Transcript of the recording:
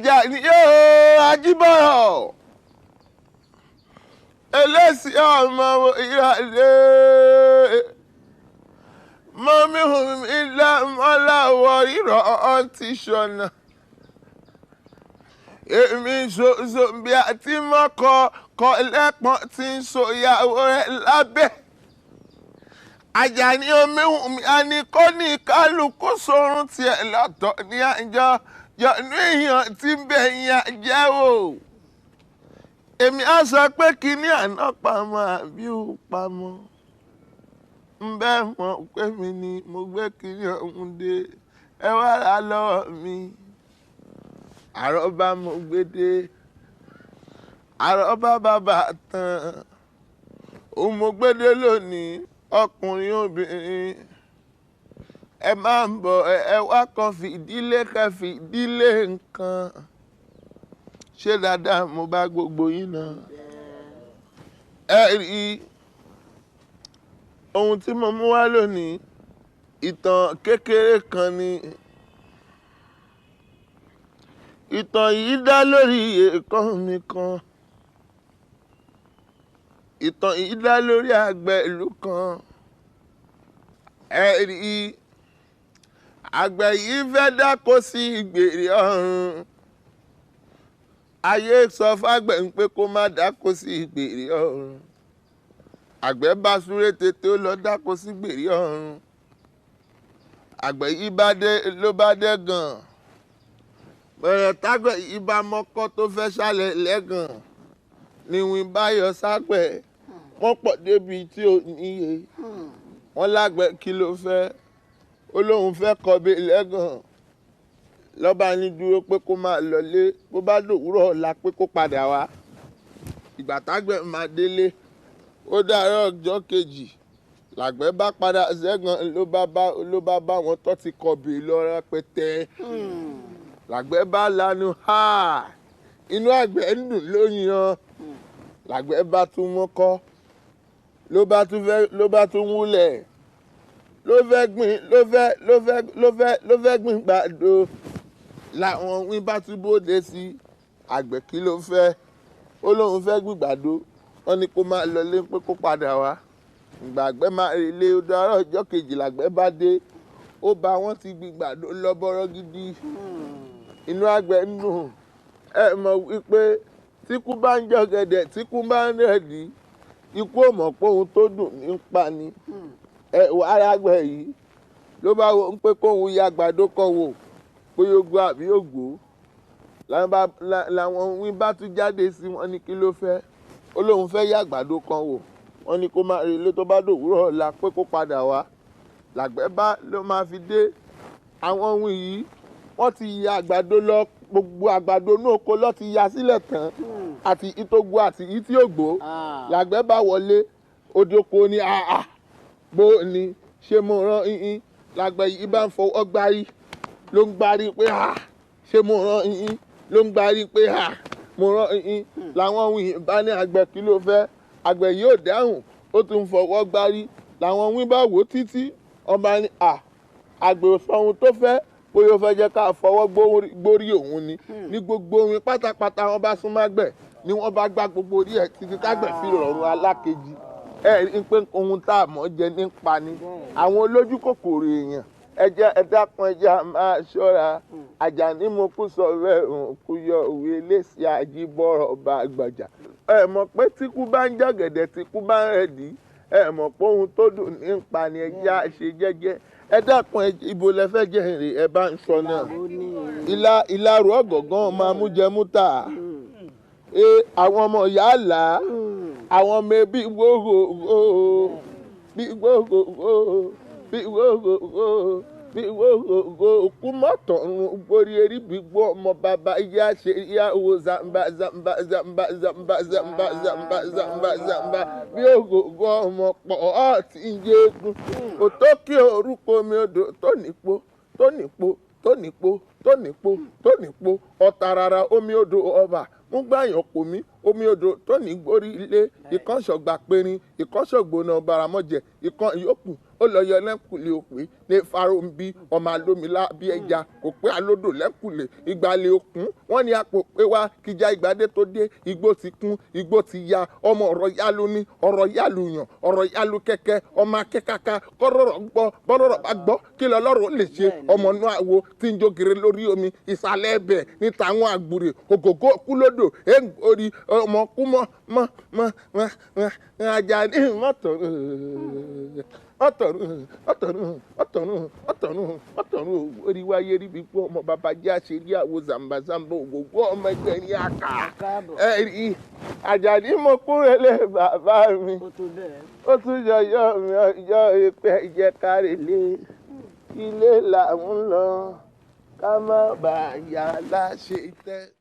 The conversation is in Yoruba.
Àjàní yóò Ajíbọ̀rọ̀ eléṣì ọmọ ìyáálé mọ́mí ilé mọ́láwọ̀ rírọ̀ ọtí ṣọ̀nà èmi ṣoṣo bí a ti mọ́kọ kọ lẹ́pọ̀n tí ń ṣòyàwó rẹ̀ lábẹ́ Àjàní omi mi a ní kó ní kálukú sórun tiẹ̀ lọ́tọ̀ ní àjọ yọ̀nú èèyàn tí ń bẹ̀ yàn jẹ́ o èmi á sọ pé kíní àná pamọ́ àbí ó pamọ́ ń bẹ́ẹ̀ mọ̀ pé mi ni mo gbé kíní ọ̀hún dé ẹ wá ra lọ́wọ́ mi àrọ́bá mo gbé dé àrọ́bá bàbá tán òun mo gbé dé lónìí ọkùnrin obìnrin ẹ máa ń bọ̀ ẹ wá kan fìdílé kan fìdílé nǹkan ṣé dáadáa mo bá gbogbo yín náà ẹ rí ohun tí mo mú wá lónìí ìtàn kékeré kan ni ìtàn yìí dá lórí èèkàn mi kan ìtàn yìí dá lórí àgbẹ̀ ìlú kan ẹ rí àgbẹ̀ yìí fẹ́ dáko sí ìgbèrè ọ̀run ayé sọ fágbẹ̀ ń pé kó má dáko sí ìgbèrè ọ̀run àgbẹ̀ bá súré tètè ó lọ dáko sí ìgbèrè ọ̀run àgbẹ̀ yìí ló bá dé gan bẹ̀rẹ̀ tágbẹ̀ yìí bá mọ́kọ́ tó fẹ́ ṣálẹ̀ lẹ́gàn ni wọ́n bá yọ ságbẹ̀ wọ́n pọ̀ débi tí ò níye wọ́n lágbẹ̀ kí ló fẹ́ ó lóun fẹ́ kọbi lẹ́gàn lọ́ba ní dúró pé kó máa lọlé bó bá dòwúrọ̀ ọ̀la pé kó padà wá ìgbà tágbẹ̀ máa délé ó dàárọ̀ ọjọ́ kejì làgbẹ̀ bá padà sẹ́gàn ló bá bá wọn tó ti kọbi lọ rẹpẹtẹ làgbẹ̀ bá lanu inú àgbẹ̀ ń dùn lóyún làgbẹ̀ bá tún mọ́kọ́ ló bá tún wúlẹ̀ ló fẹ́ gbìn gbàdo làwọn wí bá tún bóde sí àgbẹ̀ kí ló fẹ́ ó lóun fẹ́ gbìn gbàdo wọ́n ní kó máa lọlé pé kó padà wá ìgbà àgbẹ̀ máa relé ó dárọ̀ ọjọ́ kejì làgbẹ̀ bá dé ó bá wọn ti gbìn gbàdo lọ́bọ̀rọ̀ gidi inú àgbẹ̀ ń dùn ẹ mọ̀ wípé tíkú bá ń jọ̀gẹ̀dẹ̀ tíkú bá ń rẹ̀dí ikú ò mọ̀ pé ohun tó dùn ní ń pa ni wàhálà àgbẹ̀ yìí ló bá wọ pé kóun ya àgbàdo kan wò pé yóò gbó àbí yóò gbó làwọn wí bá tún jáde sí wọn ní kí ló fẹ́ ó lóun fẹ́ ya àgbàdo kan wò wọn ní kó máa relé tó bá dòwúrọ̀ ọ̀la pé kó padà wá làgbẹ̀ bá ló máa fi dé àwọn ohun yìí wọ́n ti ya àgbàdo lọ gbogbo àgbàdo inú oko ló ti ya sílẹ̀ tán àti ìtógbó àti ìtí ògbó làgbẹ̀ bá wọlé odoko ní bó ni ṣé mo rán yín làgbẹ̀ yìí bá ń fọwọ́ gbárí ló ń gbárí pé ṣé mo rán yín ló ń gbárí pé mo rán yín làwọn ohun yìí bá ní àgbẹ̀ kí ló fẹ́ àgbẹ̀ yìí ò dáhùn ó tún fọwọ́ gbárí làwọn wí bá wò títí ọba ní àgbẹ̀ ò sọ ohun tó fẹ́ bóyá ó fẹ́ jẹ́ ká fọwọ́ gbórí òun ni ní gbogbo orin pátápátá wọn bá súnmọ́ àgbẹ̀ ni wọ́n bá gbá gbogbo orí ẹ̀ títí tágbẹ̀ fi rọrùn alákejì ẹ rí pé ohun tá a mọ̀ jẹ ní pa ni àwọn olójú kòkòrò èèyàn ẹ dákun ẹjẹ máa ṣọ́ra Àjàní mo kú sọ bẹ́ẹ̀ kú yọ òwe lẹ́sí Ajíbọ̀rọ̀ bá gbàjà ẹ mọ̀ pé tíkú bá ń jọ̀gẹ̀dẹ̀ tíkú bá ń rẹ̀dí ẹ mọ̀ pé ohun tó dùn ní pa ni ẹjẹ àṣẹ jẹ́jẹ́ ẹ dákun ibo lẹ fẹ́ jẹ èrè ẹ bá ń sọ náà ìlàrú ọ̀gọ̀ngàn máa mú jẹ mú tà àwọn ọmọ yàrá àwọn ọmọ ẹbí gbogbo òkú mọ́tọ̀ọ̀run borí erí bí gbọ́ ọmọ bàbá ìyá ṣe ìyá owó zamba zamba zamba zamba zamba zamba zamba zamba bí ògògó ọmọ pọ̀ ọ́ ti ń yéégún òtókè orúkọ omi odò tó nípo tó nípo tó nípo tó nípo tó nípo ọ̀tàràrà omi odò ọba mú gbàyàn pò mí omi odò tó ní gbórí ilé ìkànṣọ̀gbà perin ìkànṣọ̀gbònà baramọ́jẹ ìkan ìyókù ó lọ yọ lẹ́kùlé òpè ní farombi ọmọ alómìlá bí ẹja kò pé alódò lẹ́kùlé ìgbàlẹ̀ òkun wọ́n ní apò pé wá kíjà ìgbàdé tó dé igbó ti kún igbó ti ya ọmọ ọ̀rọ̀ yálù ní ọ̀rọ̀ yálù yàn ọ̀rọ̀ yálù kẹ̀kẹ́ ọmọ akẹ́kàkà kọ́rọ̀rọ̀ gbọ́ bọ́rọ̀rọ̀ bá gbọ́ kí lọ lọ́rọ̀ lè ṣe ọmọ inú àwo tí ń jókèrè lórí omi ìsàlẹ̀ ẹ̀bẹ̀ níta àwọn àgbùrè ògògó kúlódò orí ọmọ kú mọ́ Àjàní ọ̀tọ̀run orí wáyé rí bí pé ọmọ bàbá jẹ́ àṣírí àwo zambazamba ògògó ọmọ ẹgbẹ́ ní àkà ẹ̀rí Àjàní mo kúrẹ́lẹ̀ bàbá mi ó tún yọyọ mi ọjọ́ ìpẹ́ ìjẹ́kárẹ́lé ilé là ń lọ ká má bàa yà láṣẹ tẹ́.